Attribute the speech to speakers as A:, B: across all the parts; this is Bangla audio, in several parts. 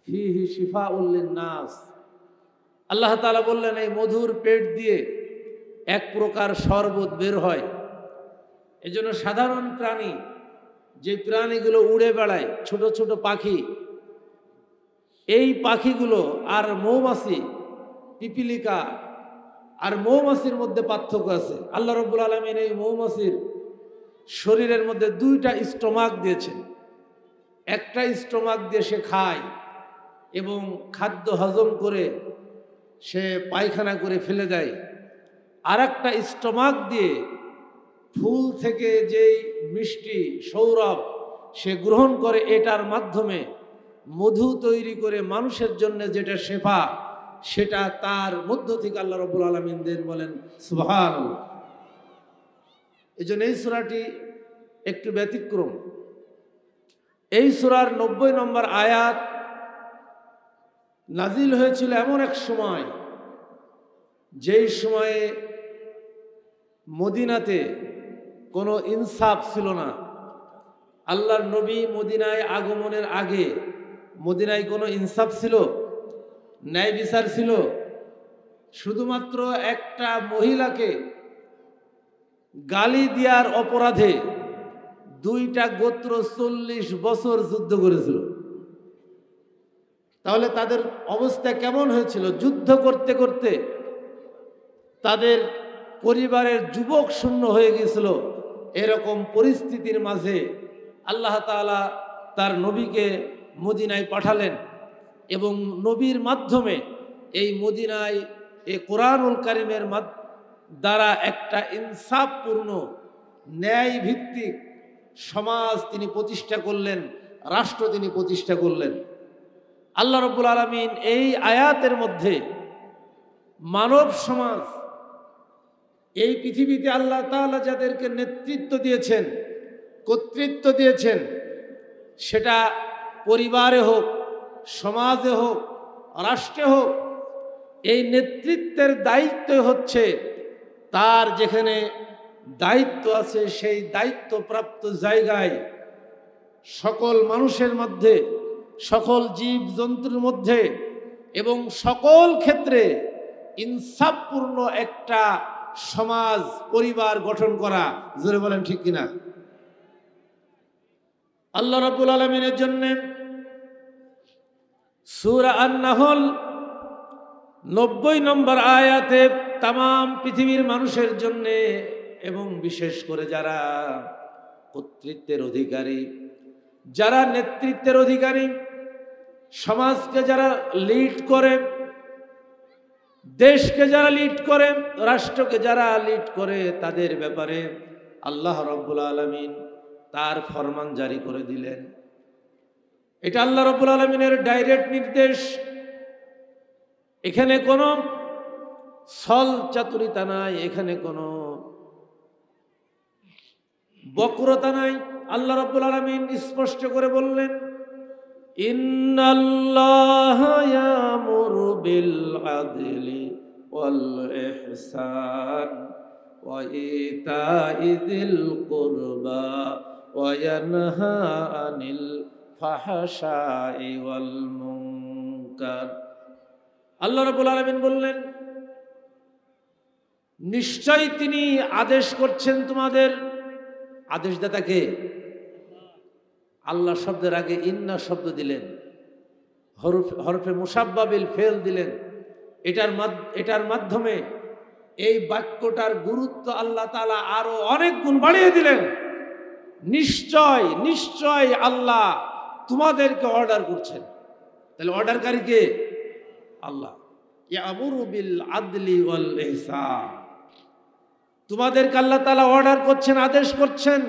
A: ফিহি শিফাউল লিন্নাস। আল্লাহ তাআলা বললেন এই মধুর পেট দিয়ে এক প্রকার শরবত বের হয়। এজন্য সাধারণ প্রাণী, যে প্রাণীগুলো উড়ে বেড়ায়, ছোট ছোট পাখি, এই পাখিগুলো আর মৌমাছি, পিপিলিকা আর মৌমাছির মধ্যে পার্থক্য আছে। আল্লাহ রাব্বুল আলামিন এই মৌমাছির শরীরের মধ্যে দুইটা স্টোমাক দিয়েছেন। একটা স্টোমাক দিয়ে সে খায় এবং খাদ্য হজম করে সে পায়খানা করে ফেলে দেয়। আর একটা স্টোমাক দিয়ে ফুল থেকে যেই মিষ্টি সৌরভ সে গ্রহণ করে, এটার মাধ্যমে মধু তৈরি করে মানুষের জন্য যেটা শেফা, সেটা তার মধ্য থেকে আল্লাহ রাব্বুল আলামিন দেন। বলেন সুবহানাল্লাহ। এই জন্য এই সূরাটি একটু ব্যতিক্রম। এই সূরার 90 নম্বর আয়াত নাজিল হয়েছিল এমন এক সময়, যেই সময়ে মদিনাতে কোনো ইনসাফ ছিল না। আল্লাহর নবী মদিনায় আগমনের আগে মদিনায় কোনো ইনসাফ ছিল? ন্যায় বিচার ছিল? শুধুমাত্র একটা মহিলাকে গালি দেওয়ার অপরাধে দুইটা গোত্র 40 বছর যুদ্ধ করেছিল। তাহলে তাদের অবস্থা কেমন হয়েছিল? যুদ্ধ করতে করতে তাদের পরিবারের যুবক শূন্য হয়ে গিয়েছিল। এরকম পরিস্থিতির মাঝে আল্লাহ তাআলা তার নবীকে মদিনায় পাঠালেন এবং নবীর মাধ্যমে এই মদিনায় এই কোরআনুল কারীমের দ্বারা একটা ইনসাফপূর্ণ ন্যায় ভিত্তিক সমাজ তিনি প্রতিষ্ঠা করলেন, রাষ্ট্র তিনি প্রতিষ্ঠা করলেন। আল্লাহ রাব্বুল আলামিন এই আয়াতের মধ্যে মানব সমাজ, এই পৃথিবীতে আল্লাহ তাআলা যাদেরকে নেতৃত্ব দিয়েছেন, কর্তৃত্ব দিয়েছেন, সেটা পরিবারে হোক, সমাজে হোক, রাষ্ট্রে হোক, এই নেতৃত্বের দায়িত্ব হচ্ছে তার যেখানে দায়িত্ব আছে সেই দায়িত্বপ্রাপ্ত জায়গায় সকল মানুষের মধ্যে, সকল জীব জন্তুর মধ্যে এবং সকল ক্ষেত্রে ইনসাফপূর্ণ একটা সমাজ পরিবার গঠন করা। জোরে বলেন ঠিক কিনা? আল্লাহ রাব্বুল আলামিনের জন্য সূরা আন-নাহল 90 নম্বর আয়াতে তামাম পৃথিবীর মানুষের জন্য এবং বিশেষ করে যারা কর্তৃত্বের অধিকারী, যারা নেতৃত্বের অধিকারী, সমাজকে যারা লিড করে, দেশকে যারা লিড করে, রাষ্ট্রকে যারা লিড করে, তাদের ব্যাপারে আল্লাহ রাব্বুল আলামিন তার ফরমান জারি করে দিলেন। এটা আল্লাহ রাব্বুল আলামিনের ডাইরেক্ট নির্দেশ। এখানে কোনো ছল চাতুরিতা নাই, এখানে কোনো বক্রতা নাই। আল্লাহ রাব্বুল আলামিন স্পষ্ট করে বললেন, ইন্নাল্লাহা ইয়ামুরু বিল আদলি ওয়াল ইহসান ওয়া ইতাই যিল কুরবা ওয়া ইয়ানহা আনিল ফাহশাই ওয়াল মুনকার। আল্লাহ রাব্বুল আলামিন বললেন, নিশ্চয়ই তিনি আদেশ করছেন তোমাদের। আদেশদাতাকে আল্লাহ শব্দের আগে ইন্না শব্দ দিলেন, হরফে মুসাব্বাবিল ফেল দিলেন। এটার মাধ্যমে এই বাক্যটার গুরুত্ব আল্লাহ তাআলা আরো অনেক গুণ বাড়িয়ে দিলেন। নিশ্চয় নিশ্চয় আল্লাহ তোমাদেরকে অর্ডার করছেন। তাহলে অর্ডারকারী কে? আল্লাহ। ইয়ামুরু বিল আদলি ওয়াল ইহসান, তোমাদেরকে আল্লাহ তাআলা অর্ডার করছেন, আদেশ করছেন,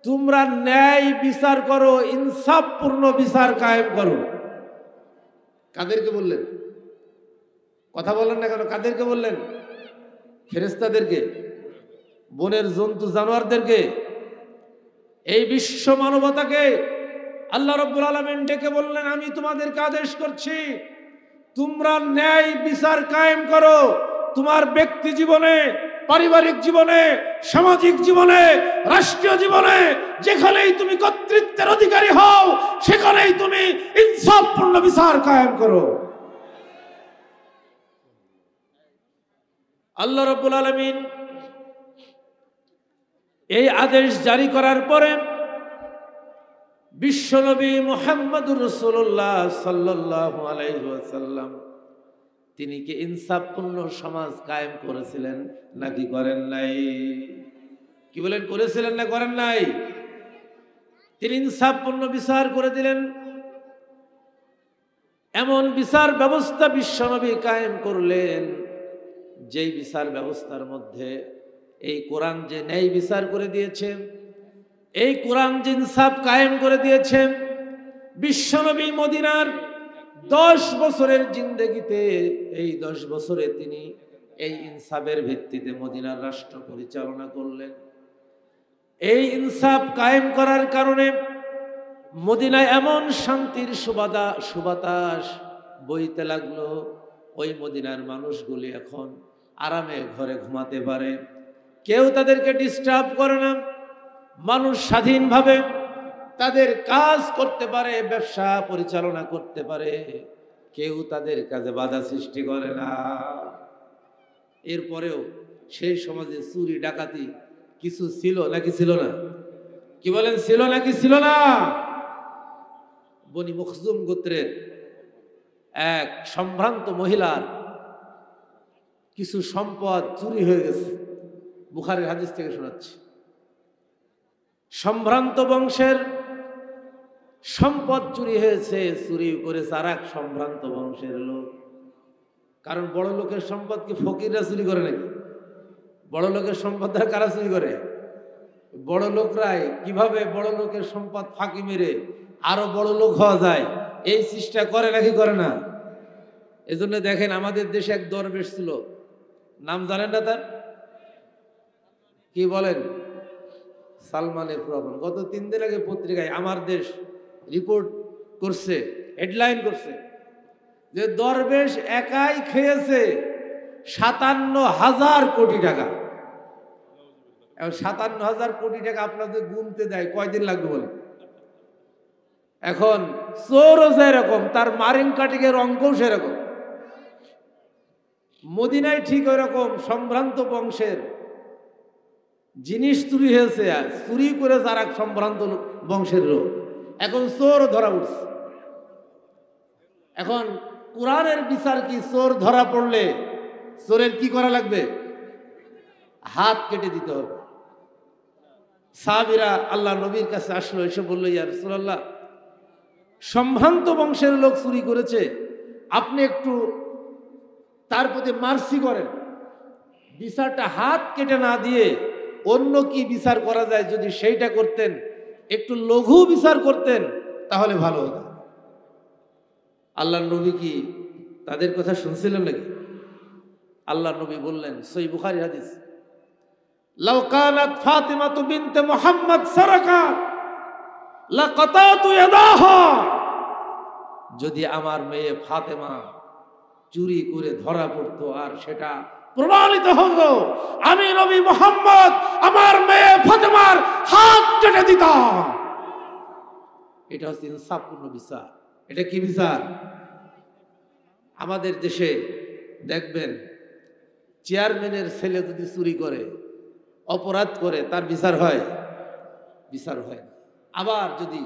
A: তোমরা ন্যায় বিচার করো, ইনসাফপূর্ণ বিচার কায়েম করো। কাদেরকে বললেন? কথা বলেন না কেন? কাদেরকে বললেন? ফেরেশতাদেরকে, বনের জন্তু জানোয়ারদেরকে, এই বিশ্ব মানবতাকে আল্লাহ রাব্বুল আলামিন ডেকে বললেন, আমি তোমাদেরকে আদেশ করছি, তোমরা ন্যায় বিচার কায়েম করো। তোমার ব্যক্তি জীবনে, পারিবারিক জীবনে, সামাজিক জীবনে, রাষ্ট্রীয় জীবনে যেখানেই তুমি কর্তৃত্বের অধিকারী হও সেখানেই তুমি ইনসাফপূর্ণ বিচার কায়েম করো। আল্লাহ রাব্বুল আলামিন এই আদেশ জারি করার পরে বিশ্বনবী মুহাম্মদুর রাসূলুল্লাহ সাল্লাল্লাহু আলাইহি ওয়াসাল্লাম তিনি কি ইনসাফপূর্ণ সমাজ কায়েম করেছিলেন নাকি করেন নাই? কি বলেন, করেছিলেন না করেন নাই? তিনি ইনসাফপূর্ণ বিচার করে দিলেন। এমন বিচার ব্যবস্থা বিশ্বনবী কায়েম করলেন যেই বিচার ব্যবস্থার মধ্যে এই কোরআন যে ন্যায় বিচার করে দিয়েছে, এই কোরআন যে ইনসাফ কায়েম করে দিয়েছে, বিশ্বনবী মদিনার 10 বছরের জিন্দেগিতে এই 10 বছরে তিনি এই ইনসাফের ভিত্তিতে মদিনার রাষ্ট্র পরিচালনা করলেন। এই ইনসাফ কায়েম করার কারণে মদিনায় এমন শান্তির সুবাতাস বইতে লাগলো, ওই মদিনার মানুষগুলি এখন আরামে ঘরে ঘুমাতে পারে, কেউ তাদেরকে ডিস্টার্ব করে না, মানুষ স্বাধীনভাবে তাদের কাজ করতে পারে, ব্যবসা পরিচালনা করতে পারে, কেউ তাদের কাজে বাধা সৃষ্টি করে না। এরপরেও সেই সমাজে চুরি ডাকাতি কিছু ছিল নাকি ছিল না? কি বলেন, ছিল নাকি ছিল না? বনি মখজুম গোত্রের এক সম্ভ্রান্ত মহিলার কিছু সম্পদ চুরি হয়ে গেছে। বুখারীর হাদিস থেকে শোনাচ্ছি। সম্ভ্রান্ত বংশের সম্পদ চুরি হয়েছে, চুরি করেছে আর এক সম্ভ্রান্ত বংশের লোক। কারণ বড় লোকের সম্পদ কি ফকিররা চুরি করে নাকি? বড় লোকের সম্পদ কারা চুরি করে? বড় লোকরাই। কিভাবে বড় লোকের সম্পদ ফাঁকি মেরে আরো বড় লোক হওয়া যায় এই চেষ্টা করে নাকি করে না? এজন্য দেখেন আমাদের দেশে এক দরবেশ ছিল, নাম জানেন না তার? কি বলেন? সালমান এফ রহমান। গত 3 দিন আগে পত্রিকায় আমার দেশ রিপোর্ট করছে, হেডলাইন করছে যে দরবেশ একাই খেয়েছে 57,000 কোটি টাকা। 57,000 কোটি টাকা আপনাদের গুনতে দেয় কয়দিন লাগবে বলে? এখন চোরও যেরকম তার মারিং কাটিং এর অঙ্কও সেরকম। মদিনায় ঠিক ওই রকম সম্ভ্রান্ত বংশের জিনিস চুরি হয়েছে, চুরি করে যারা সম্ভ্রান্ত বংশের লোক, এখন চোর ধরা উঠছে। এখন কোরআনের বিচার কি? চোর ধরা পড়লে চোরের কি করা লাগবে? হাত কেটে দিতে হবে। সাহাবীরা আল্লাহ নবীর কাছে আসলো, এসে বলল, ইয়া রাসূলুল্লাহ, সম্ভ্রান্ত বংশের লোক চুরি করেছে, আপনি একটু তার প্রতি মার্সি করেন, বিচারটা হাত কেটে না দিয়ে অন্য কি বিচার করা যায় যদি সেইটা করতেন, একটু লঘু বিচার করতেন তাহলে ভালো হতো। আল্লাহ নবী কি তাদের কথা শুনছিলেন নাকি? আল্লাহ নবী বললেন, সহিহ বুখারী হাদিস, লাউ কানাত ফাতিমাতু বিনতে মুহাম্মদ সারাকাত লাকাতাতু ইয়াদাহা, যদি আমার মেয়ে ফাতেমা চুরি করে ধরা পড়তো আর সেটা প্রমাণিত হলো, আমি নবী মুহাম্মদ আমার মেয়ে ফাতেমার হাত কেটে দিতাম। এটা হচ্ছে ইনসাফপূর্ণ বিচার। এটা কি বিচার? আমাদের দেশে দেখবেন চেয়ারম্যানের ছেলে যদি চুরি করে, অপরাধ করে, তার বিচার হয়? বিচার হয়। আবার যদি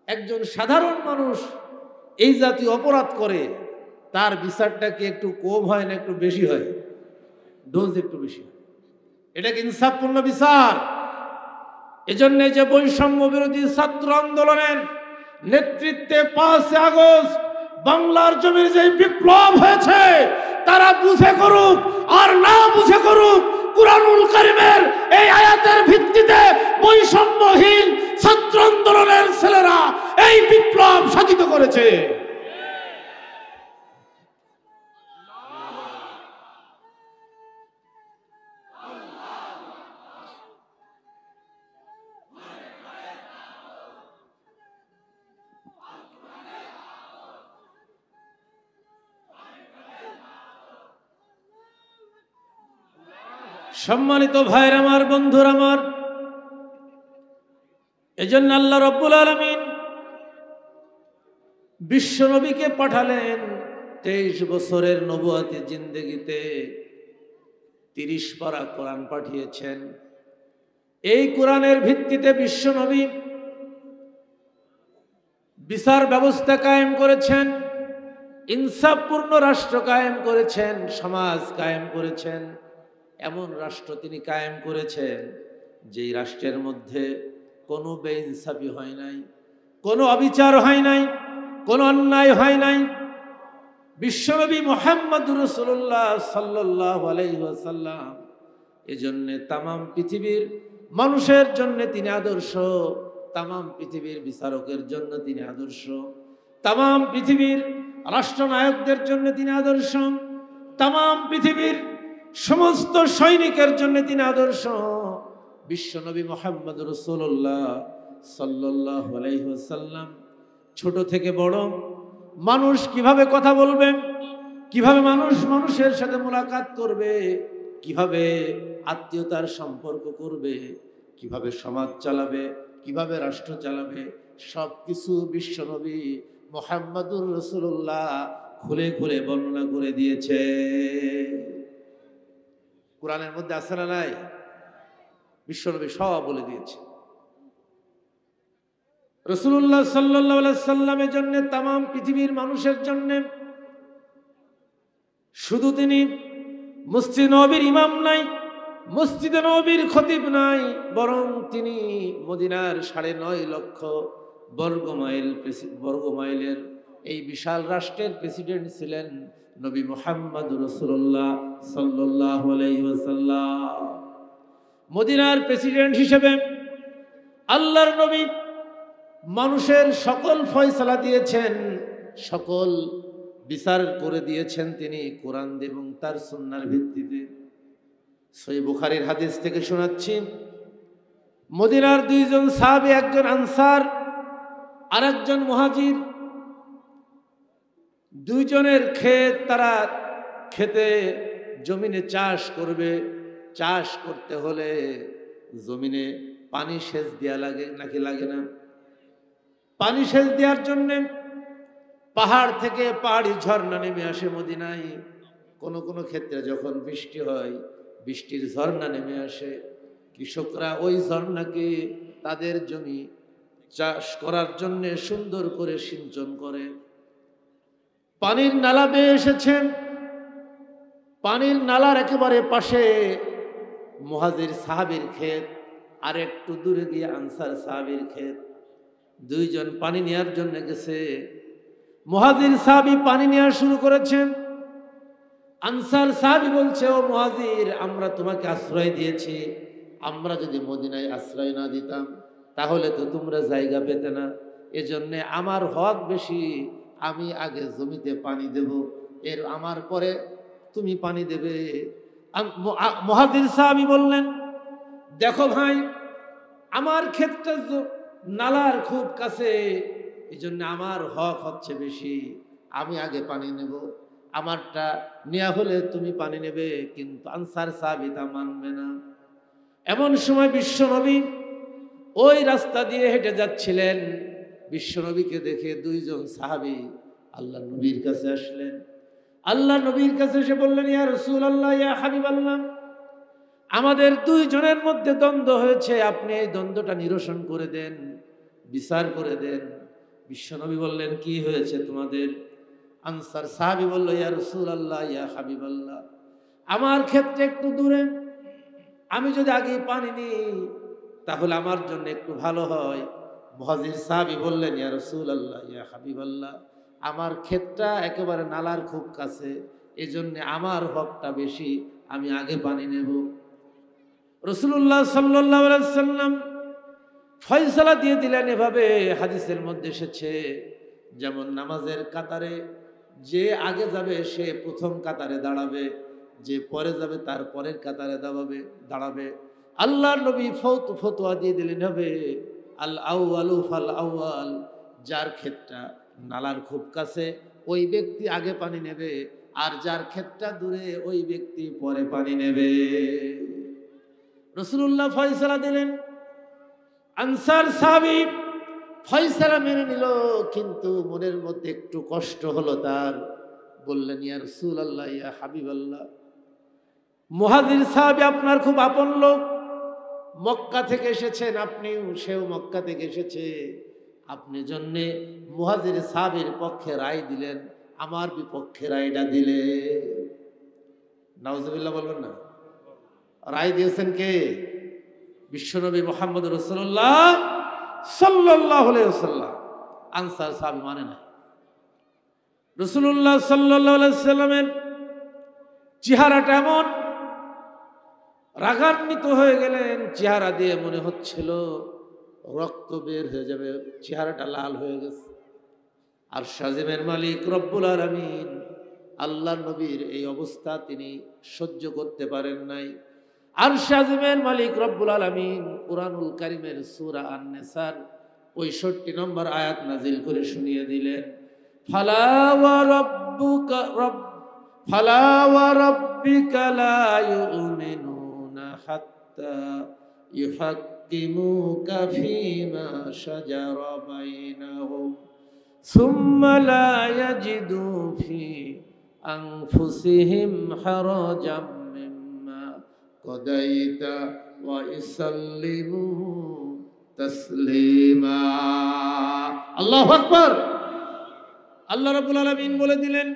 A: একজন সাধারণ মানুষ এই জাতীয় অপরাধ করে, তার বিচারটা কি একটু কম হয় না একটু বেশি হয়? ডোজ একটু বেশি হয়। এটা কি ইনসাফপূর্ণ বিচার? এজন্য যে বৈষম্য বিরোধী ছাত্র আন্দোলনের নেতৃত্বে 5 আগস্ট বাংলার জমির যে বিপ্লব হয়েছে, তারা বুঝে করুক আর না বুঝে করুক, কুরআনুল কারীমের এই আয়াতের ভিত্তিতে বৈষম্যহীন ছাত্র আন্দোলনের ছেলেরা এই বিপ্লব সাধিত করেছে। সম্মানিত ভাইয়ের আমার, বন্ধুর আমার, এজন্য আল্লাহ রাব্বুল আলামিন বিশ্ব নবীকে পাঠালেন 23 বছরের নবুয়াতি জিন্দেগিতে 30 পারা কোরআন পাঠিয়েছেন। এই কোরআনের ভিত্তিতে বিশ্ব নবী বিচার ব্যবস্থা কায়েম করেছেন, ইনসাফপূর্ণ রাষ্ট্র কায়েম করেছেন, সমাজ কায়েম করেছেন। এমন রাষ্ট্র তিনি কায়েম করেছেন যেই রাষ্ট্রের মধ্যে কোনো বেইনসাফি হয় নাই, কোনো অবিচার হয় নাই, কোনো অন্যায় হয় নাই। বিশ্বনবী মুহাম্মদুর রাসূলুল্লাহ সাল্লাল্লাহু আলাইহি ওয়াসাল্লাম এজন্য তামাম পৃথিবীর মানুষের জন্য তিনি আদর্শ, তামাম পৃথিবীর বিচারকের জন্য তিনি আদর্শ, তামাম পৃথিবীর রাষ্ট্রনায়কদের জন্য তিনি আদর্শ, তামাম পৃথিবীর সমস্ত সৈনিকের জন্য তিনি আদর্শ। বিশ্বনবী মুহাম্মদ রাসূলুল্লাহ সাল্লাল্লাহু আলাইহি ওয়াসাল্লাম ছোট থেকে বড় মানুষ কিভাবে কথা বলবে, কিভাবে মানুষ মানুষের সাথে মোলাকাত করবে, কিভাবে আত্মীয়তার সম্পর্ক করবে, কিভাবে সমাজ চালাবে, কিভাবে রাষ্ট্র চালাবে, সবকিছু বিশ্বনবী মুহাম্মদুর রাসূলুল্লাহ খুলে খুলে বর্ণনা করে দিয়েছে। কোরআনের মধ্যে আছে না নাই? বিশ্বনবী সব বলে দিয়েছে। রাসূলুল্লাহ সাল্লাল্লাহু আলাইহি সাল্লামের জন্য, তামাম পৃথিবীর মানুষের জন্য শুধু তিনি মসজিদ নববীর ইমাম নাই, মসজিদে নববীর খতিব নাই, বরং তিনি মদিনার 9.5 লক্ষ বর্গমাইলের এই বিশাল রাষ্ট্রের প্রেসিডেন্ট ছিলেন নবী মুহাম্মদ রাসূলুল্লাহ সাল্লাল্লাহু আলাইহি ওয়াসাল্লাম। মদিনার প্রেসিডেন্ট হিসেবে আল্লাহর নবী মানুষের সকল ফয়সালা দিয়েছেন, সকল বিচার করে দিয়েছেন তিনি কোরআন এবং তার সুন্নাহর ভিত্তিতে। সহিহ বুখারীর হাদিস থেকে শোনাচ্ছি, মদিনার 2 জন সাহাবী, একজন আনসার আর একজন মুহাজির, 2 জনের ক্ষেত, তারা খেতে জমিনে চাষ করবে। চাষ করতে হলে জমিনে পানি সেচ দেওয়া লাগে নাকি লাগে না? পানি সেচ দেওয়ার জন্য পাহাড় থেকে পাহাড়ি ঝর্ণা নেমে আসে মদিনায়। কোনো কোনো ক্ষেত্রে যখন বৃষ্টি হয়, বৃষ্টির ঝর্ণা নেমে আসে। কৃষকরা ওই ঝর্ণাকে তাদের জমি চাষ করার জন্য সুন্দর করে সিঞ্চন করে। পানির নালা বেয়ে এসেছেন, পানির নালার একেবারে পাশে মুহাজির সাহাবীর ক্ষেত, আর একটু দূরে গিয়ে আনসার সাহাবীর ক্ষেত। 2 জন পানি নেওয়ার জন্য গেছে। মুহাজির সাহাবী পানি নেওয়া শুরু করেছেন। আনসার সাহাবী বলছে, ও মুহাজির, আমরা তোমাকে আশ্রয় দিয়েছি, আমরা যদি মদিনায় আশ্রয় না দিতাম তাহলে তো তোমরা জায়গা পেতে না, এজন্য আমার হক বেশি, আমি আগে জমিতে পানি দেব, এর আমার পরে তুমি পানি দেবে। মুহাজির সাহাবী বললেন, দেখো ভাই, আমার ক্ষেতটা নালার খুব কাছে, এই জন্য আমার হক হচ্ছে বেশি, আমি আগে পানি নেব, আমারটা নেওয়া হলে তুমি পানি নেবে। কিন্তু আনসার সাহাবী তা মানবে না। এমন সময় বিশ্বনবী ওই রাস্তা দিয়ে হেঁটে যাচ্ছিলেন। বিশ্বনবীকে দেখে 2 জন সাহাবী আল্লাহ নবীর কাছে আসলেন। আল্লাহ নবীর কাছে এসে বললেন, ইয়া রাসূলুল্লাহ, ইয়া হাবিবাল্লাহ, আমাদের 2 জনের মধ্যে দ্বন্দ্ব হয়েছে, আপনি এই দ্বন্দ্বটা নিরসন করে দেন, বিচার করে দেন। বিশ্বনবী বললেন, কি হয়েছে তোমাদের? আনসার সাহাবী বলল, ইয়া রাসূলুল্লাহ, ইয়া হাবিবাল্লাহ, আমার ক্ষেত্রে একটু দূরে, আমি যদি আগে পানি নিই তাহলে আমার জন্য একটু ভালো হয়। মুহাজির সাহাবী বললেন, ইয়া রাসূলুল্লাহ, ইয়া হাবিবাল্লাহ, আমার ক্ষেতটা একেবারে নালার খুব কাছে, এজন্য আমার হকটা বেশি, আমি আগে পানি নেব। রাসূলুল্লাহ সাল্লাল্লাহু আলাইহি ওয়াসাল্লাম ফয়সালা দিয়ে দিলেন এভাবে। হাদিসের মধ্যে এসেছে, যেমন নামাজের কাতারে যে আগে যাবে সে প্রথম কাতারে দাঁড়াবে, যে পরে যাবে তার পরের কাতারে দাঁড়াবে। আল্লাহর নবী ফতোয়া দিয়ে দিলেন হবে, আল আউয়ালু ফাল আউয়াল, যার ক্ষেতটা নালার খুব কাছে ওই ব্যক্তি আগে পানি নেবে, আর যার ক্ষেতটা দূরে ওই ব্যক্তি পরে পানি নেবে। রাসূলুল্লাহ ফয়সালা দিলেন। আনসার সাহাবী ফয়সালা মেনে নিল, কিন্তু মনের মধ্যে একটু কষ্ট হলো তার। বললেন, ইয়া রাসূলুল্লাহ, ইয়া হাবিবাল্লাহ, মুহাজির সাহাবী আপনার খুব আপন লোক, মক্কা থেকে এসেছেন, আপনিও সেও মক্কা থেকে এসেছে, আপনি জন্যে মুহাজির সাহাবীর পক্ষে রায় দিলেন, আমার বিপক্ষে রায়টা দিলে। নাউজুবিল্লাহ বলবেন না? রায় দিয়েছেন কে? বিশ্বনবী মুহাম্মদ রাসূলুল্লাহ সাল্লাল্লাহু আলাইহি ওয়াসাল্লাম। আনসার সাহাবী মানে না। রাসূলুল্লাহ সাল্লাল্লাহু আলাইহি ওয়াসাল্লামের চেহারাটা এমন, রাগান্বিত হয়ে গেলেন, চেহারা দিয়ে মনে হচ্ছিল রক্ত বের হয়ে যাবে, চেহারাটা লাল হয়ে গেছে। আর শাজিমের মালিক রব্বুল আলামিন, আল্লাহর নবীর এই অবস্থা তিনি সহ্য করতে পারেন নাই। আর শাজিমের মালিক রব্বুল আলামিন কুরআনুল কারীমের সূরা আন-নিসার 65 নম্বর আয়াত নাজিল করে শুনিয়ে দিলেন, ফালা ওয়া রাব্বিকা লা ইউমিনুনা হাত্তা ইউহাক্কিমুকা ফীমা শাজারা বাইনাহুম সুম্মা লা ইয়াজিদু ফী আনফুসিহিম হারাজাম মিম্মা কাদাইতা ওয়া ইসাল্লিমু তাসলিমা। আল্লাহু আকবার। আল্লাহ রাব্বুল আলামিন বলে দিলেন,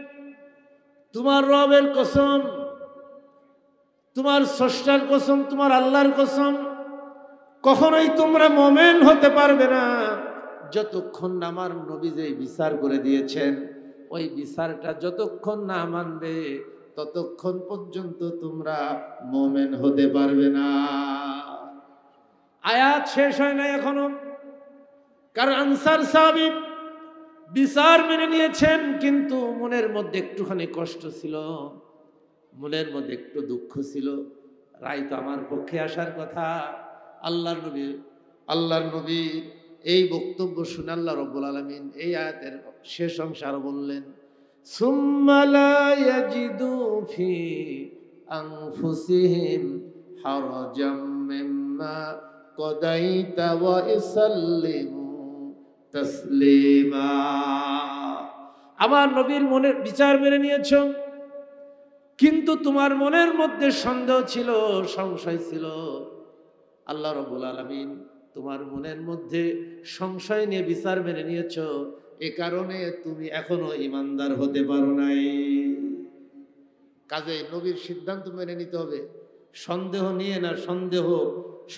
A: তোমার রবের কসম, তোমার স্রষ্টার কসম, তোমার আল্লাহর কসম, কখনোই তোমরা মুমিন হতে পারবে না যতক্ষণ না আমার নবী যে বিচার করে দিয়েছেন ওই বিচারটা যতক্ষণ না মানবে ততক্ষণ পর্যন্ত তোমরা মুমিন হতে পারবে না। আয়াত শেষ হয় না এখনো, কারণ আনসার সাহাবী বিচার মেনে নিয়েছেন, কিন্তু মনের মধ্যে একটুখানি কষ্ট ছিল, মনের মধ্যে একটু দুঃখ ছিল। রায় তো আমার পক্ষে আসার কথা। আল্লাহর নবী এই বক্তব্য শুনে আল্লাহ রাব্বুল আলামিন এই আয়াতের শেষ অংশ আরো বললেন, সুম্মা লা ইয়াজিদু ফি আনফুসিহিম হারাজাম মিম্মা কাদাইতা ওয়া ইসাল্লিমু তাসলিমা। আমার নবীর মনের বিচার মেনে নিয়েছো, কিন্তু তোমার মনের মধ্যে সন্দেহ ছিল, সংশয় ছিল। আল্লাহ রাব্বুল আলামিন তোমার মনের মধ্যে সংশয় নিয়ে বিচার মেনে নিয়েছো, এ কারণে তুমি এখনো ঈমানদার হতে পারো নাই। কাজে নবীর সিদ্ধান্ত মেনে নিতে হবে, সন্দেহ নিয়ে না, সন্দেহ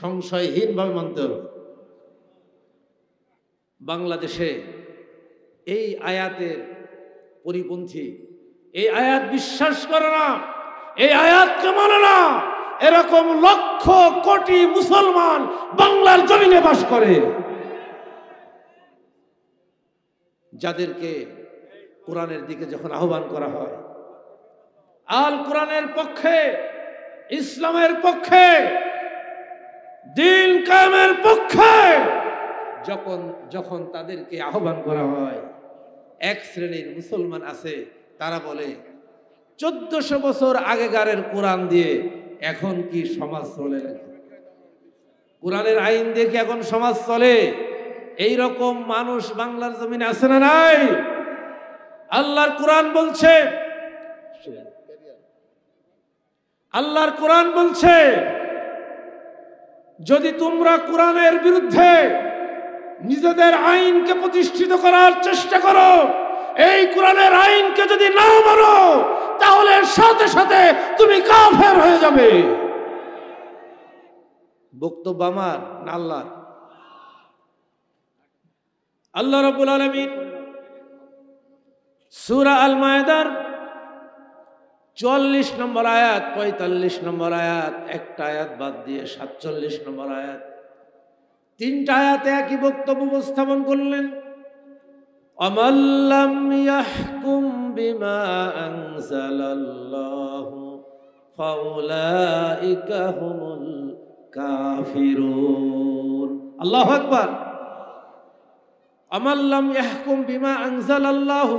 A: সংশয়হীন ভাবে মানতে হবে। বাংলাদেশে এই আয়াতের পরিপন্থী, এই আয়াত বিশ্বাস করে না, এই আয়াতকে মানে না, এরকম লক্ষ কোটি মুসলমান বাংলার জমিনে বাস করে, যাদেরকে কোরআনের দিকে যখন আহ্বান করা হয়, আল কোরআনের পক্ষে, ইসলামের পক্ষে, দ্বীন কায়েমের পক্ষে যখন তাদেরকে আহ্বান করা হয়, এক শ্রেণীর মুসলমান আছে তারা বলে 1400 বছর আগেকারের কোরআন দিয়ে এখন কি সমাজ চলে? কোরআনের আইন দিয়ে কি এখন সমাজ চলে? এই রকম মানুষ বাংলার জমিনে আছে না নাই? আল্লাহর কোরআন বলছে, আল্লাহর কোরআন বলছে, যদি তোমরা কোরআনের বিরুদ্ধে নিজেদের আইনকে প্রতিষ্ঠিত করার চেষ্টা করো, এই কোরআনের আইনকে যদি না মানো, তাহলে সাথে সাথে তুমি কাফের হয়ে যাবে। বক্তব্য আমার না আল্লাহর? আল্লাহ রাব্বুল আলামিন সূরা আল মায়েদার 44 নম্বর আয়াত, 45 নম্বর আয়াত, একটা আয়াত বাদ দিয়ে 47 নম্বর আয়াত, তিনটা আয়াতে একই বক্তব্য উপস্থাপন করলেন। আমাল্লাম ইয়াহকুম বিমা আনজালাল্লাহু ফাউলাইকা হুমুল কাফিরুন। আল্লাহু আকবার। আমাল্লাম ইয়াহকুম বিমা আনজালাল্লাহু,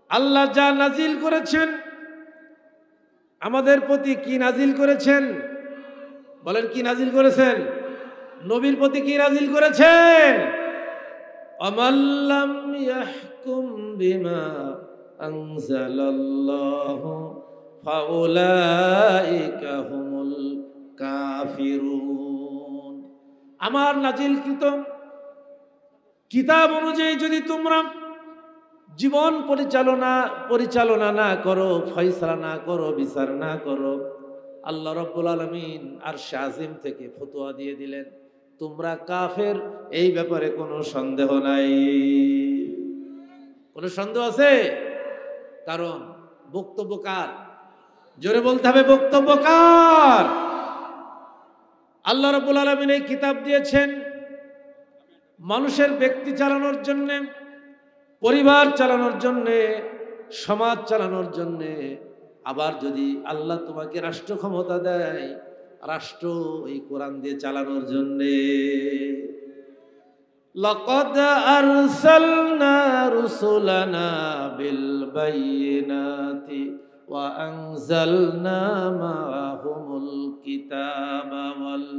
A: আল্লাহ যা নাজিল করেছেন, আমাদের প্রতি কি নাজিল করেছেন? বলেন কি নাজিল করেছেন? নবীর প্রতি কি নাজিল করেছেন? আমাল্লাম ইয়াহকুম বিমা আনজালাল্লাহু ফাউলাইকা হুমুল কাফিরুন। আমার নাজিলকৃত কিতাব অনুযায়ী যদি তোমরা জীবন পরিচালনা না করো, ফয়সালা না করো, বিচার না করো, আল্লাহ রাব্বুল আলামিন আরশে আজিম থেকে ফতোয়া দিয়ে দিলেন তোমরা কাফের। এই ব্যাপারে কোনো সন্দেহ নাই। কোনো সন্দেহ আছে? কারণ বক্তব্য কার? জোরে বলতে হবে, বক্তব্য কার? আল্লাহ রাব্বুল আলামিন এই কিতাব দিয়েছেন মানুষের ব্যক্তি চালানোর জন্যে, পরিবার চালানোর জন্যে, সমাজ চালানোর জন্যে। আবার যদি আল্লাহ তোমাকে রাষ্ট্র ক্ষমতা দেয়, রাষ্ট্র এই কোরআন দিয়ে চালানোর জন্যে। লাকাদ আরসালনা রুসুলানা বিল বাইয়িনাতি ওয়া আনজালনা মাআহুমুল কিতাবা ওয়াল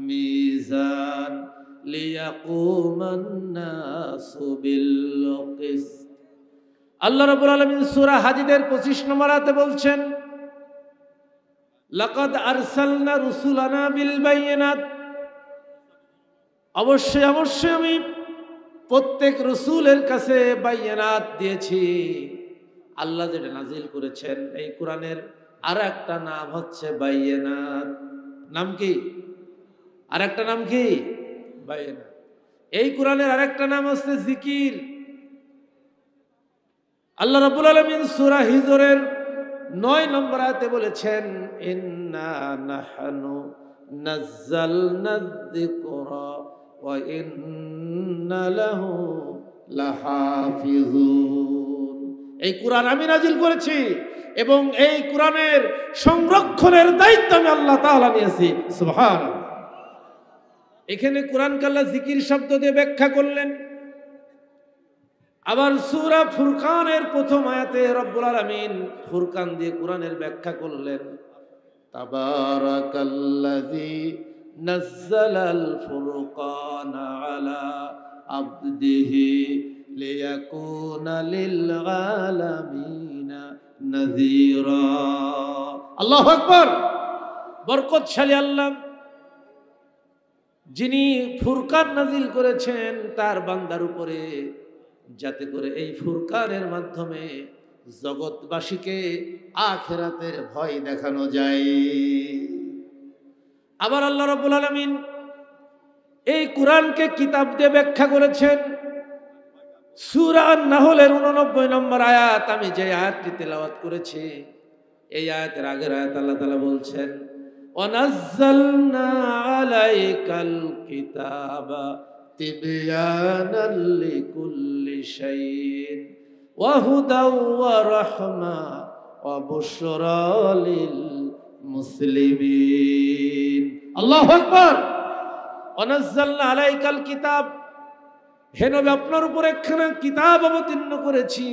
A: মিজান লিয়াকুমান নাসু বিল কিসত। আল্লাহ রাব্বুল আলামিন সূরা হাদীদের 25 নম্বর আয়াতে বলছেন লাকাদ আরসালনা রুসুলানা বিল বাইয়িনাত, অবশ্যই অবশ্যই আমি প্রত্যেক রসুলের কাছে বাইয়িনাত দিয়েছি। আল্লাহ যেটা নাজিল করেছেন এই কোরআনের আর একটা নাম হচ্ছে বাইয়িনাত। নাম কি? আর একটা নাম কি? বাইয়িনাত। এই কোরআনের আরেকটা নাম হচ্ছে জিকির। আল্লাহ রাব্বুল আলামিন সূরা হিজরের 9 নম্বর আয়াতে বলেছেন ইন্না নাহনু নাযালনা যিকরা ওয়া ইন্না লাহু লাহাফিজুন। এই কোরআন আমি নাজিল করেছি এবং এই কোরআনের সংরক্ষণের দায়িত্ব আমি আল্লাহ তাআলা নিয়েছি। সুবহানাল্লাহ। এখানে কোরআনকে আল্লাহ জিকির শব্দ দিয়ে ব্যাখ্যা করলেন। আবার সূরা ফুরকানের প্রথম আয়াতে রব্বুল আলামিন ফুরকান দিয়ে কোরআনের ব্যাখ্যা করলেন তাবারাকাল্লাযী নাযালাল ফুরকানা আলা আবদিহি লিয়াকুনা লিল আলামিনা নাযীরা। আল্লাহু আকবার। বরকতশালী আল্লাহ যিনি ফুরকান নাজিল করেছেন তার বান্দার উপরে, যাতে করে এই ফুরকানের মাধ্যমে জগৎবাসীকে আখিরাতের ভয় দেখানো যায়। আবার আল্লাহ রাব্বুল আলামিন এই কোরআনকে কিতাব দিয়ে ব্যাখ্যা করেছেন। সূরা আন-নাহলের 89 নম্বর আয়াত, আমি যে আয়াতটি তেলাওয়াত করেছি এই আয়াতের আগের আয়াত আল্লাহ তাআলা বলছেন ওয়ানাজ্জালনা আলাইকাল কিতাবা তিবয়ানাল লিকুল্লি শাইইন ওয়া হুদাও ওয়া রাহমা ওয়া বুশরা লিল মুসলিমিন। আল্লাহু আকবার। ওয়ানাজ্জালনা আলাইকাল কিতাব, হে নবী আপনার উপর একখানা কিতাব অবতীর্ণ করেছি।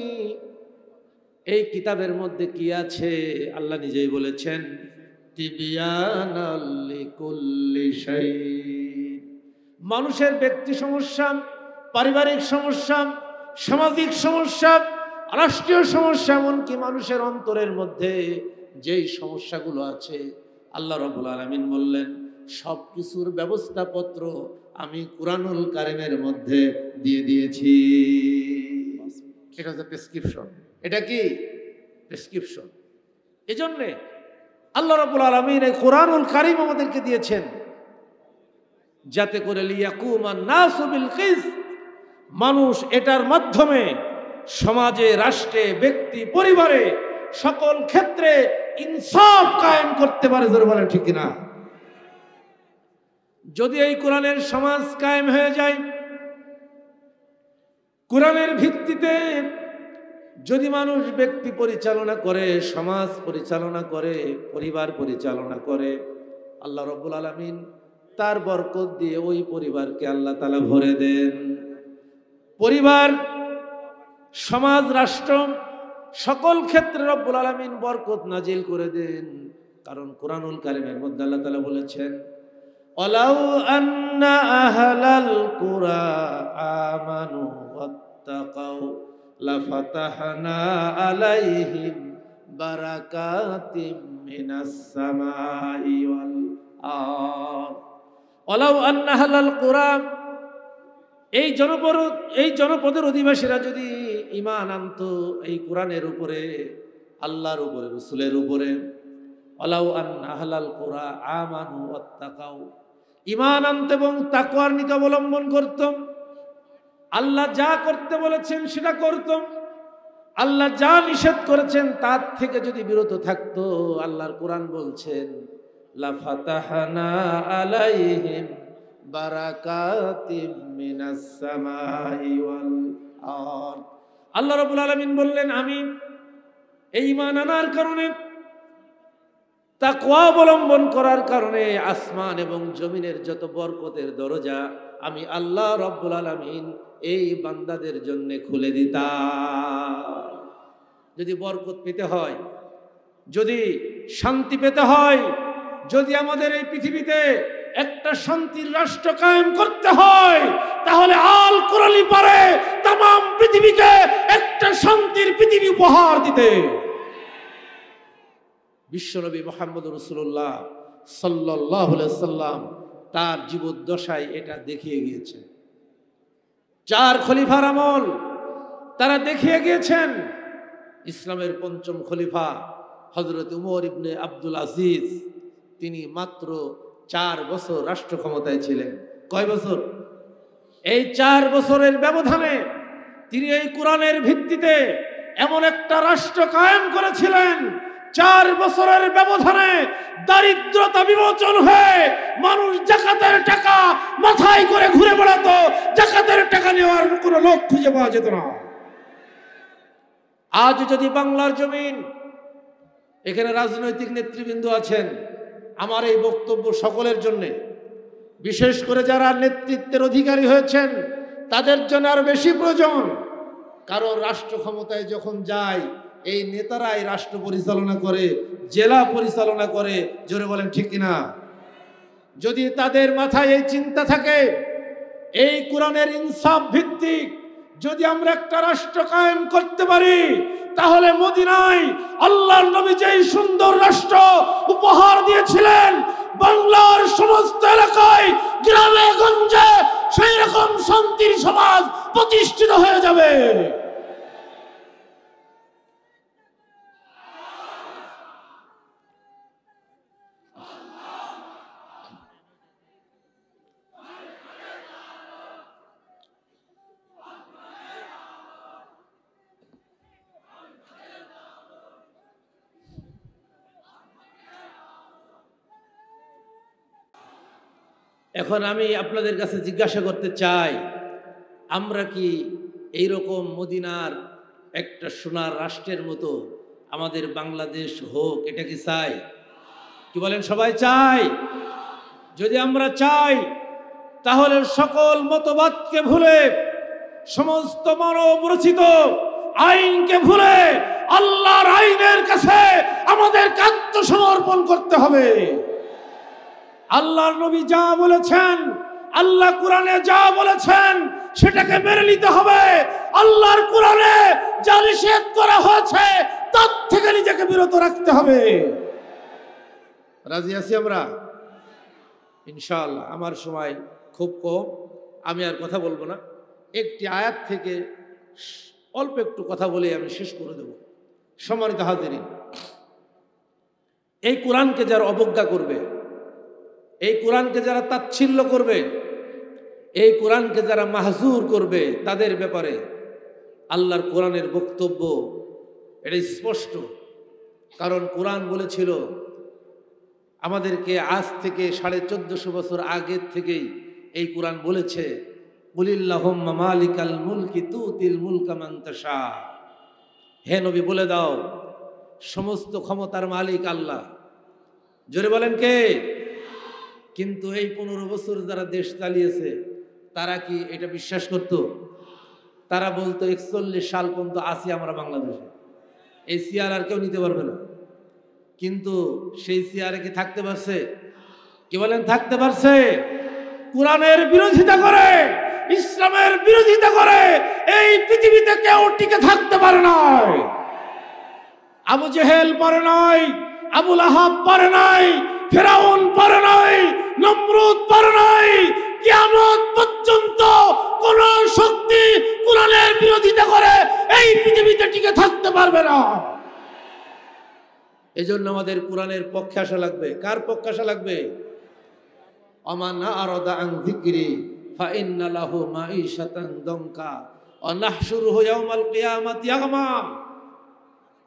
A: এই কিতাবের মধ্যে কি আছে আল্লাহ নিজেই বলেছেন তিবয়ানাল লিকুল্লি শাইইন। মানুষের ব্যক্তি সমস্যা, পারিবারিক সমস্যা, সামাজিক সমস্যা, রাষ্ট্রীয় সমস্যা, এমনকি মানুষের অন্তরের মধ্যে যেই সমস্যাগুলো আছে আল্লাহ রাব্বুল আলামিন বললেন সব কিছুর ব্যবস্থাপত্র আমি কুরআনুল কারীমের মধ্যে দিয়ে দিয়েছি। এটা হচ্ছে প্রেসক্রিপশন। এটা কি? প্রেসক্রিপশন। এজন্য আল্লাহ রাব্বুল আলামিন এই কুরআনুল কারীম আমাদেরকে দিয়েছেন যাতে করে লিয়াকুমান নাসু বিল কিসত, মানুষ এটার মাধ্যমে সমাজে, রাষ্ট্রে, ব্যক্তি, পরিবারে সকল ক্ষেত্রে ইনসাফ কায়েম করতে পারে। জোরে বলেন ঠিক কিনা? যদি এই কোরআনের সমাজ কায়েম হয়ে যায়, কোরআনের ভিত্তিতে যদি মানুষ ব্যক্তি পরিচালনা করে, সমাজ পরিচালনা করে, পরিবার পরিচালনা করে, আল্লাহ রাব্বুল আলামিন তার বরকত দিয়ে ওই পরিবারকে আল্লাহ তাআলা ভরে দেন। পরিবার, সমাজ, রাষ্ট্র সকল ক্ষেত্রে রব্বুল আলামিন বরকত নাজিল করে দেন। কারণ কোরআনুল কারীমের মধ্যে আল্লাহ তাআলা বলেছেন, ওয়ালাউ আন্না আহলাল কুরা আমানু ওয়াত্তাকাউ লাফাতাহনা আলাইহিম বারাকাতিম মিনাস সামাই ওয়াল আরদ। ওয়ালাউ আন্না আহলাল কুরা, এই জনপদের অধিবাসীরা যদি ঈমান আনতো এই কোরআনের উপরে, আল্লাহর উপরে, রাসূলের উপরে, ওয়ালাউ আন্না আহলাল কুরা আমানু ওয়াত্তাকাউ, ঈমান আনতে এবং তাকওয়ার নীতি অবলম্বন করতাম, আল্লাহ যা করতে বলেছেন সেটা করতাম, আল্লাহ যা নিষেধ করেছেন তার থেকে যদি বিরত থাকতো, আল্লাহর কোরআন বলছেন লাফাতাহনা আলাইহিম বারাকাতিম মিনাস সামাই ওয়াল আরদ। আল্লাহ রাব্বুল আলামিন বললেন, আমি এই ঈমান আনার কারণে, তাকওয়া অবলম্বন করার কারণে আসমান এবং জমিনের যত বরকতের দরজা আমি আল্লাহ রাব্বুল আলামিন এই বান্দাদের জন্য খুলে দিতাম। যদি বরকত পেতে হয়, যদি শান্তি পেতে হয়, যদি আমাদের এই পৃথিবীতে একটা শান্তির রাষ্ট্র কায়েম করতে হয়, তাহলে আল কোরআনই পারে तमाम পৃথিবীকে একটা শান্তির পৃথিবী উপহার দিতে। বিশ্বনবী মুহাম্মদ রাসূলুল্লাহ সাল্লাল্লাহু আলাইহি সাল্লাম তার জীবদ্দশায় এটা দেখিয়ে গিয়েছেন। চার খলিফার আমল তারা দেখিয়ে গিয়েছেন। ইসলামের পঞ্চম খলিফা হযরত উমর ইবনে আব্দুল আজিজ, তিনি মাত্র 4 বছর রাষ্ট্র ক্ষমতায় ছিলেন। কয় বছর? এই 4 বছরের ব্যবধানে তিনি এই কোরআনের ভিত্তিতে এমন একটা রাষ্ট্র কায়েম করেছিলেন, 4 বছরের ব্যবধানে দারিদ্রতা বিমোচন হয়ে মানুষ যাকাতের টাকা মাথায় করে ঘুরে বেড়াতো, যাকাতের টাকা নেওয়ার কোনো লোক খুঁজে পাওয়া যেত না। আজ যদি বাংলার জমিন, এখানে রাজনৈতিক নেতৃবৃন্দ আছেন, আমার এই বক্তব্য সকলের জন্য, বিশেষ করে যারা নেতৃত্বের অধিকারী হয়েছেন তাদের জন্য আরো বেশি প্রয়োজন। কারণ রাষ্ট্র ক্ষমতায় যখন যায় এই নেতারাই রাষ্ট্র পরিচালনা করে, জেলা পরিচালনা করে, জোরে বলেন ঠিক কিনা? যদি তাদের মাথায় এই চিন্তা থাকে, এই কোরআনের ইনসাফ ভিত্তিক যদি আমরা একটা রাষ্ট্র কায়েম করতে পারি, তাহলে মদিনায় আল্লাহর নবী যেই সুন্দর রাষ্ট্র উপহার দিয়েছিলেন, বাংলার সমস্ত এলাকায় গ্রামে গঞ্জে সেই রকম শান্তির সমাজ প্রতিষ্ঠিত হয়ে যাবে। এখন আমি আপনাদের কাছে জিজ্ঞাসা করতে চাই, আমরা কি এইরকম মদিনার একটা সোনার রাষ্ট্রের মতো আমাদের বাংলাদেশ হোক, এটা কি চাই? কি বলেন? সবাই চাই? যদি আমরা চাই, তাহলে সকল মতবাদকে ভুলে, সমস্ত মানব রচিত আইনকে ভুলে আল্লাহর আইনের কাছে আমাদেরকে আত্মসমর্পণ করতে হবে। আল্লাহর নবী যা বলেছেন, আল্লাহ কোরআনে যা বলেছেন সেটাকে মেনে নিতে হবে। আল্লাহর কোরআনে যা নিষেধ করা হয়েছে তার থেকে নিজেকে বিরত রাখতে হবে। রাজি আছি আমরা? ইনশাআল্লাহ। আমার সময় খুব কম, আমি আর কথা বলবো না। একটি আয়াত থেকে অল্প একটু কথা বলে আমি শেষ করে দেব। সম্মানিত হাজিরিন, এই কোরআনকে যারা অবজ্ঞা করবে, এই কোরআনকে যারা তাচ্ছিল্য করবে, এই কোরআনকে যারা মাহজুর করবে, তাদের ব্যাপারে আল্লাহর কোরআনের বক্তব্য এটা স্পষ্ট। কারণ কোরআন বলেছিল আমাদেরকে আজ থেকে 1450 বছর আগের থেকেই এই কোরআন বলেছে, কুলিল্লাহুম্মা মালিকাল মুলকি তুতিল মুলকা মান তাশা। হে নবী বলে দাও, সমস্ত ক্ষমতার মালিক আল্লাহ। জোরে বলেন কে? কিন্তু এই 15 বছর যারা দেশ চালিয়েছে তারা কি এটা বিশ্বাস করত? তারা বলতো 41 সাল পর্যন্ত আছি আমরা বাংলাদেশে, এই চেয়ার আর কেউ নিতে পারবে না। কিন্তু সেই চেয়ারে কি থাকতে পারছে? কি বলেন, থাকতে পারছে? কোরআনের বিরোধিতা করে, ইসলামের বিরোধিতা করে এই পৃথিবীতে কেউ টিকে থাকতে পারে নাই। আবু জেহেল পারে নাই, আবুল আহাব পারে নাই, ফেরাউন পারে নাই, নমরুদ পারে নাই। কিয়ামত পর্যন্ত কোন শক্তি কোরআনের বিরোধিতা করে এই পৃথিবীতে টিকে থাকতে পারবে না। এজন্য আমাদের কোরআনের পক্ষে আসা লাগবে। কার পক্ষে আসা লাগবে? আমান আরাদা আন যিকরি ফাইন্না লাহু মাঈশাতান দনকা ওয়া নাহশুরুহু ইয়াওমাল কিয়ামাতি আ'মা।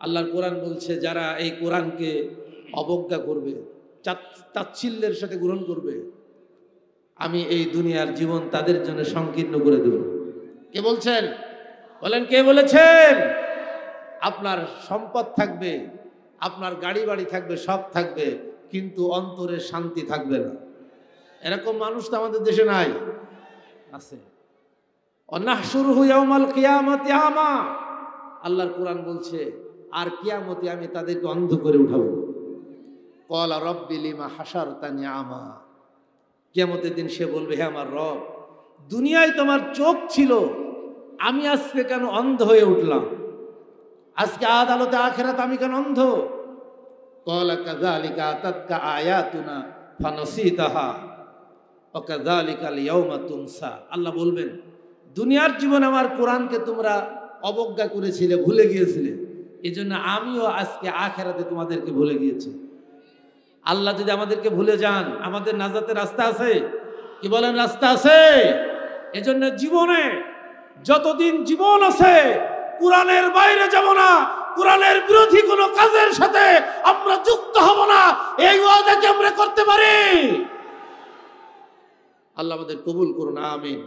A: আল্লাহর কোরআন বলছে, যারা এই কোরআনকে অবজ্ঞা করবে, তাচ্ছিল্যের সাথে গ্রহণ করবে, আমি এই দুনিয়ার জীবন তাদের জন্য সংকীর্ণ করে দেব। কে বলছেন? বলেন, কে বলেছেন? আপনার সম্পদ থাকবে, আপনার গাড়ি বাড়ি থাকবে, সব থাকবে, কিন্তু অন্তরে শান্তি থাকবে না। এরকম মানুষ তো আমাদের দেশে নাই, আছে। অনাহশুরুহু ইয়াওমাল কিয়ামাতি আ'মা। আল্লাহর কোরআন বলছে, আর কিয়ামতে আমি তাদেরকে অন্ধ করে উঠাবো। ক্বালা রাব্বি লিমা হাশারতানি আ'মা। কিয়ামতের দিন সে বলবে, হে আমার রব, দুনিয়ায় তোমার চোখ ছিল, আমি আজকে কেন অন্ধ হয়ে উঠলাম? আজকে আদালতে আখিরাত আমি কেন অন্ধ? ক্বালা কাযালিকা আতাতকা আয়াতুনা ফানাসিতাহা ওয়া কাযালিকাল ইয়াওমা তুনসা। আল্লাহ বলবেন, দুনিয়ার জীবনে আমার কোরআনকে তোমরা অবজ্ঞা করেছিলে, ভুলে গিয়েছিলে, এজন্য আমিও আজকে আখিরাতে তোমাদেরকে ভুলে গিয়েছি। আল্লাহ যদি আমাদেরকে ভুলে যান, আমাদের নাজাতের রাস্তা আছে? কি বলেন, রাস্তা আছে? এজন্য জীবনে যতদিন জীবন আছে কোরআনের বাইরে যাব না, কোরআনের বিরোধী কোনো কাজের সাথে আমরা যুক্ত হব না। এই ওয়াদা কি আমরা করতে পারি? আল্লাহ আমাদের কবুল করুন, আমিন।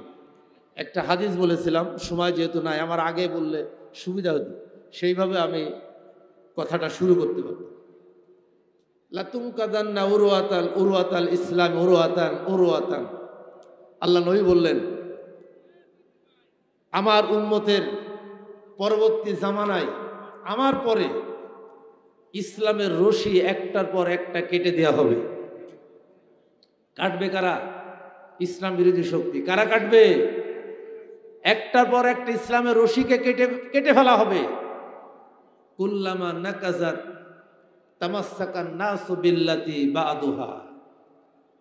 A: একটা হাদিস বলেছিলাম, সময় যেহেতু নাই, আমার আগে বললে সুবিধা হতো, সেইভাবে আমি কথাটা শুরু করতে পারতাম। লাতুনকাদান্না উরওয়াতাল ইসলাম উরওয়াতান। আল্লাহ নবী বললেন, আমার উম্মতের পরবর্তী জামানায় আমার পরে ইসলামের রশি একটার পর একটা কেটে দেওয়া হবে। কাটবে কারা? ইসলাম বিরোধী শক্তি। কারা কাটবে? একটার পর একটা ইসলামের রশিকে কেটে ফেলা হবে। কুল্লামা নাকাজাত তামাসসাকান নাসু বিল্লাতি বা'দুহা।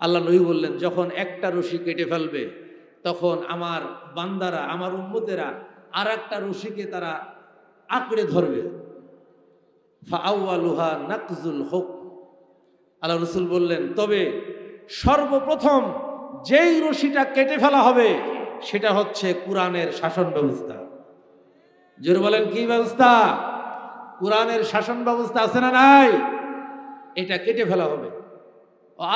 A: আল্লাহ নবী বললেন, যখন একটা রশি কেটে ফেলবে, তখন আমার বান্দারা, আমার উম্মতেরা আর একটা রশিকে তারা আঁকড়ে ধরবে। ফাআওয়ালুহা নাকজুল হুক। আল্লাহ রাসূল বললেন, তবে সর্বপ্রথম যেই রশিটা কেটে ফেলা হবে সেটা হচ্ছে কোরআনের শাসন ব্যবস্থা। জোরে বলেন, কি ব্যবস্থা? কোরআনের শাসন ব্যবস্থা আছে না নাই? এটা কেটে ফেলা হবে।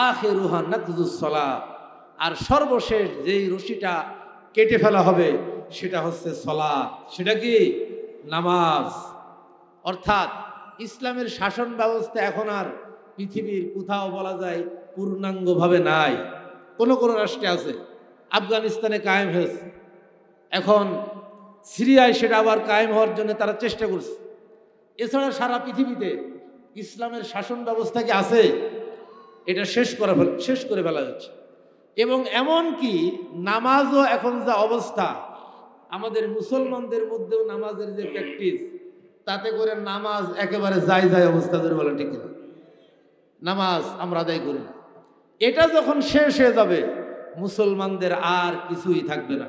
A: আখিরুহা নাকজুস সালাত। আর সর্বশেষ যেই রশিটা কেটে ফেলা হবে সেটা হচ্ছে সালাত। সেটা কি? নামাজ। অর্থাৎ ইসলামের শাসন ব্যবস্থা এখন আর পৃথিবীর কোথাও বলা যায় পূর্ণাঙ্গভাবে নাই। কোন কোন রাষ্ট্রে আছে, আফগানিস্তানে কায়েম হয়েছে, এখন সিরিয়ায় সেটা আবার কায়েম হওয়ার জন্য তারা চেষ্টা করছে। এছাড়া সারা পৃথিবীতে ইসলামের শাসন ব্যবস্থা কি আছে? এটা শেষ করে ফেলা হচ্ছে। এবং এমন কি নামাজও এখন যা অবস্থা, আমাদের মুসলমানদের মধ্যেও নামাজের যে প্র্যাকটিস, তাতে করে নামাজ একেবারে যায় অবস্থা। ধরে বলেন ঠিক না? নামাজ আমরা আদায় করি না। এটা যখন শেষ হয়ে যাবে, মুসলমানদের আর কিছুই থাকবে না।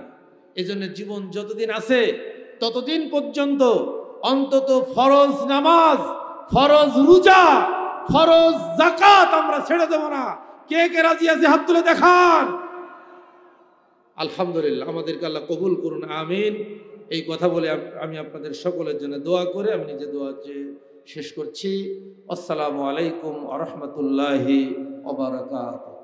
A: এজন্য জীবন যতদিন আছে ততদিন পর্যন্ত অন্তত ফরজ নামাজ, ফরজ রোজা, ফরজ যাকাত আমরা ছেড়ে দেব না। কে কে রাজি আছে হাত তুলে দেখান। আলহামদুলিল্লাহ, আমাদেরকে আল্লাহ কবুল করুন, আমিন। এই কথা বলে আমি আপনাদের সকলের জন্য দোয়া করে আমি নিজে দোয়া শেষ করছি। আসসালামু আলাইকুম ওয়া রাহমাতুল্লাহি ওয়া বারাকাতুহু।